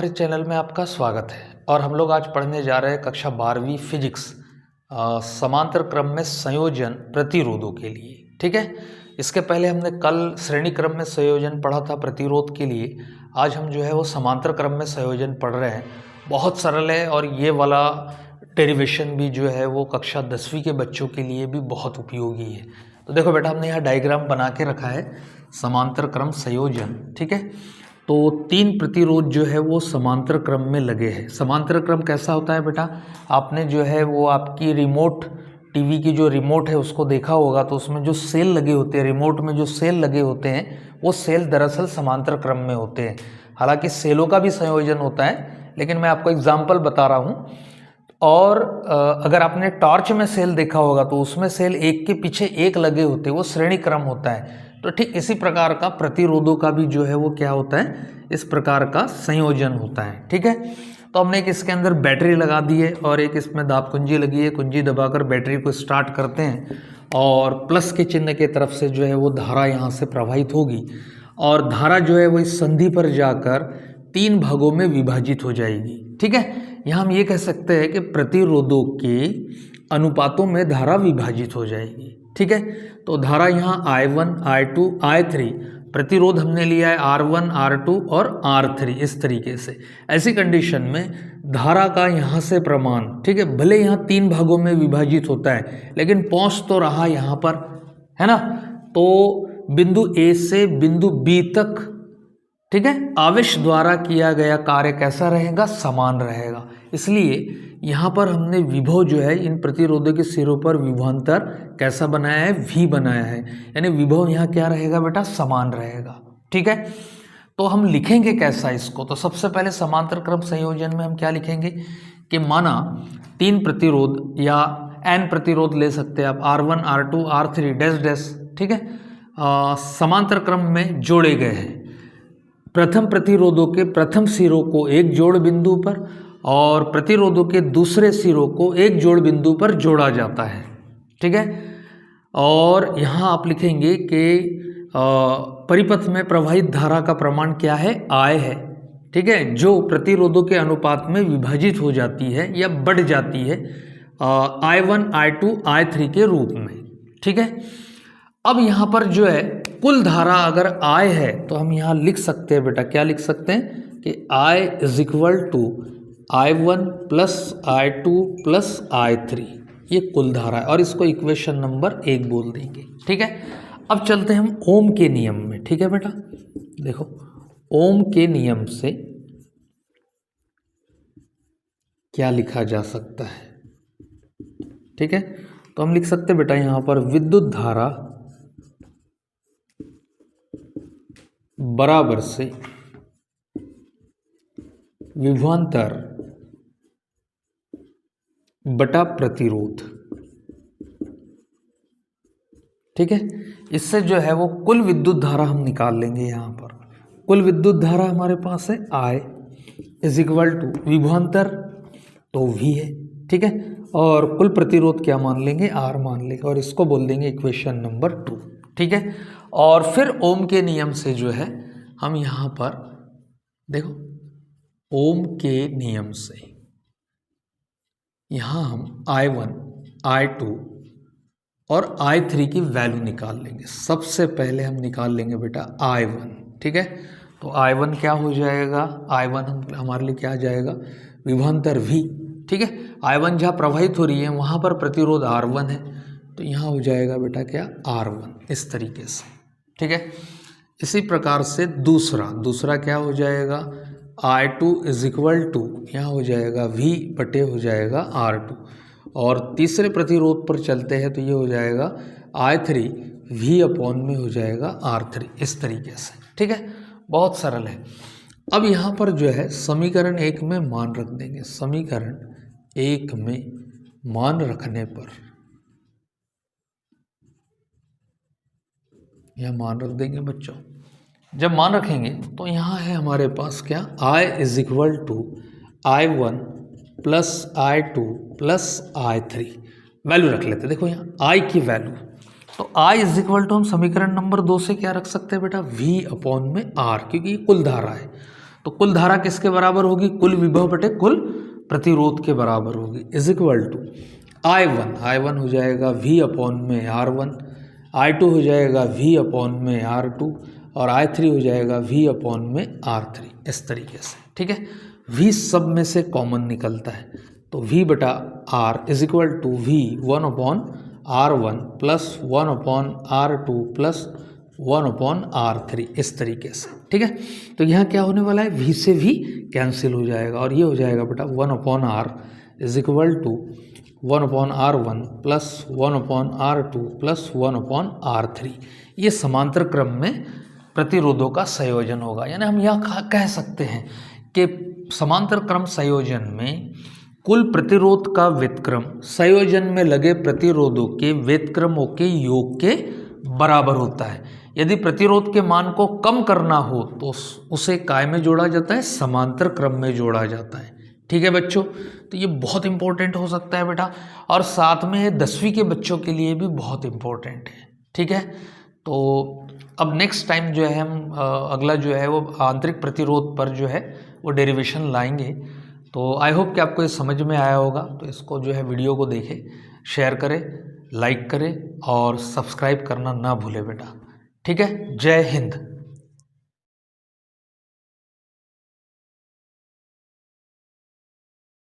हमारे चैनल में आपका स्वागत है और हम लोग आज पढ़ने जा रहे हैं कक्षा 12वीं फिजिक्स समांतर क्रम में संयोजन प्रतिरोधों के लिए। ठीक है, इसके पहले हमने कल श्रेणी क्रम में संयोजन पढ़ा था प्रतिरोध के लिए। आज हम जो है वो समांतर क्रम में संयोजन पढ़ रहे हैं। बहुत सरल है और ये वाला डेरिवेशन भी जो है वो कक्षा 10वीं के बच्चों के लिए भी बहुत उपयोगी है। तो देखो बेटा, हमने यहाँ डायग्राम बना के रखा है समांतर क्रम संयोजन। ठीक है, तो 3 प्रतिरोध जो है वो समांतर क्रम में लगे हैं। समांतर क्रम कैसा होता है बेटा, आपने जो है वो आपकी रिमोट टीवी की जो रिमोट है उसको देखा होगा, तो उसमें जो सेल लगे होते हैं, रिमोट में जो सेल लगे होते हैं वो सेल दरअसल समांतर क्रम में होते हैं। हालांकि सेलों का भी संयोजन होता है, लेकिन मैं आपको एग्जाम्पल बता रहा हूँ। और अगर आपने टॉर्च में सेल देखा होगा तो उसमें सेल एक के पीछे एक लगे होते हैं, वो श्रेणी क्रम होता है। तो ठीक इसी प्रकार का प्रतिरोधों का भी जो है वो क्या होता है, इस प्रकार का संयोजन होता है। ठीक है, तो हमने एक इसके अंदर बैटरी लगा दी है और एक इसमें दाब कुंजी लगी है। कुंजी दबाकर बैटरी को स्टार्ट करते हैं और प्लस के चिन्ह के तरफ से जो है वो धारा यहाँ से प्रवाहित होगी और धारा जो है वो इस संधि पर जाकर 3 भागों में विभाजित हो जाएगी। ठीक है, यहाँ हम ये कह सकते हैं कि प्रतिरोधों के अनुपातों में धारा विभाजित हो जाएगी। ठीक है, तो धारा यहाँ I1, I2, I3, प्रतिरोध हमने लिया है R1, R2 और R3 इस तरीके से। ऐसी कंडीशन में धारा का यहाँ से प्रमाण, ठीक है, भले यहाँ 3 भागों में विभाजित होता है लेकिन पहुँच तो रहा यहाँ पर, है ना। तो बिंदु A से बिंदु B तक, ठीक है, आवेश द्वारा किया गया कार्य कैसा रहेगा, समान रहेगा। इसलिए यहाँ पर हमने विभव जो है इन प्रतिरोधों के सिरों पर विभवांतर कैसा बनाया है, V बनाया है, यानी विभव यहाँ क्या रहेगा बेटा, समान रहेगा। ठीक है, तो हम लिखेंगे कैसा इसको, तो सबसे पहले समांतर क्रम संयोजन में हम क्या लिखेंगे कि माना 3 प्रतिरोध या N प्रतिरोध ले सकते हैं आप, R1, R2, R3 dash dash, ठीक है, समांतर क्रम में जोड़े गए हैं। प्रथम प्रतिरोधों के प्रथम सिरों को एक जोड़ बिंदु पर और प्रतिरोधों के दूसरे सिरों को एक जोड़ बिंदु पर जोड़ा जाता है। ठीक है, और यहाँ आप लिखेंगे कि परिपथ में प्रवाहित धारा का प्रमाण क्या है, I है। ठीक है, जो प्रतिरोधों के अनुपात में विभाजित हो जाती है या बढ़ जाती है I1, I2, I3 के रूप में। ठीक है, अब यहाँ पर जो है कुल धारा अगर I है तो हम यहाँ लिख सकते हैं बेटा, क्या लिख सकते हैं कि I is equal to I1 plus I2 plus I3, ये कुल धारा है और इसको इक्वेशन नंबर 1 बोल देंगे। ठीक है, अब चलते हैं हम ओम के नियम में। ठीक है बेटा, देखो ओम के नियम से क्या लिखा जा सकता है। ठीक है, तो हम लिख सकते हैं बेटा यहाँ पर विद्युत धारा बराबर से विभवांतर बटा प्रतिरोध। ठीक है, इससे जो है वो कुल विद्युत धारा हम निकाल लेंगे। यहाँ पर कुल विद्युत धारा हमारे पास है I इज इक्वल टू विभवांतर तो V है। ठीक है, और कुल प्रतिरोध क्या मान लेंगे, R मान लेंगे और इसको बोल देंगे इक्वेशन नंबर 2। ठीक है, और फिर ओम के नियम से जो है हम यहाँ पर देखो, ओम के नियम से यहाँ हम I1, I2 और I3 की वैल्यू निकाल लेंगे। सबसे पहले हम निकाल लेंगे बेटा I1। ठीक है, तो I1 क्या हो जाएगा, I1 हमारे लिए क्या आ जाएगा, विभवांतर V। ठीक है, I1 जहाँ प्रवाहित हो रही है वहाँ पर प्रतिरोध R1 है, तो यहाँ हो जाएगा बेटा क्या, R1 इस तरीके से। ठीक है, इसी प्रकार से दूसरा क्या हो जाएगा, I2 इज इक्वल टू यहाँ हो जाएगा V बटे हो जाएगा R2 और तीसरे प्रतिरोध पर चलते हैं तो ये हो जाएगा I3 V अपॉन में हो जाएगा R3 इस तरीके से। ठीक है, बहुत सरल है। अब यहाँ पर जो है समीकरण 1 में मान रख देंगे। समीकरण 1 में मान रखने पर यह मान रख देंगे बच्चों। जब मान रखेंगे तो यहाँ है हमारे पास क्या, I is equal to I1 plus I2 plus I3 value रख लेते हैं। देखो यहाँ I की वैल्यू, तो I इज इक्वल टू हम समीकरण नंबर 2 से क्या रख सकते हैं बेटा, V अपॉन में R, क्योंकि ये कुल धारा है। तो कुल धारा किसके बराबर होगी, कुल विभव बटे कुल प्रतिरोध के बराबर होगी, इज इक्वल टू I1 हो जाएगा V अपॉन में R1, I2 हो जाएगा V अपॉन में R2 और I3 हो जाएगा V अपॉन में R3, इस तरीके से। ठीक है, V सब में से कॉमन निकलता है, तो V बटा R is equal to V 1 upon R1 plus 1 upon R2 plus 1 upon R3, इस तरीके से। ठीक है, तो यहाँ क्या होने वाला है, V से V कैंसिल हो जाएगा और ये हो जाएगा बेटा 1 upon R is equal to 1 upon R1 plus 1 upon R2 plus 1 upon R3। ये समांतर क्रम में प्रतिरोधों का संयोजन होगा। यानी हम यह कह सकते हैं कि समांतर क्रम संयोजन में कुल प्रतिरोध का व्युत्क्रम संयोजन में लगे प्रतिरोधों के व्युत्क्रमों के योग के बराबर होता है। यदि प्रतिरोध के मान को कम करना हो तो उसे काय में जोड़ा जाता है, समांतर क्रम में जोड़ा जाता है। ठीक है बच्चों, तो ये बहुत इंपॉर्टेंट हो सकता है बेटा, और साथ में 10वीं के बच्चों के लिए भी बहुत इंपॉर्टेंट है। ठीक है, तो अब नेक्स्ट टाइम जो है हम अगला जो है वो आंतरिक प्रतिरोध पर जो है वो डेरिवेशन लाएंगे। तो आई होप कि आपको ये समझ में आया होगा। तो इसको जो है वीडियो को देखें, शेयर करें, लाइक करें और सब्सक्राइब करना ना भूलें बेटा। ठीक है, जय हिंद।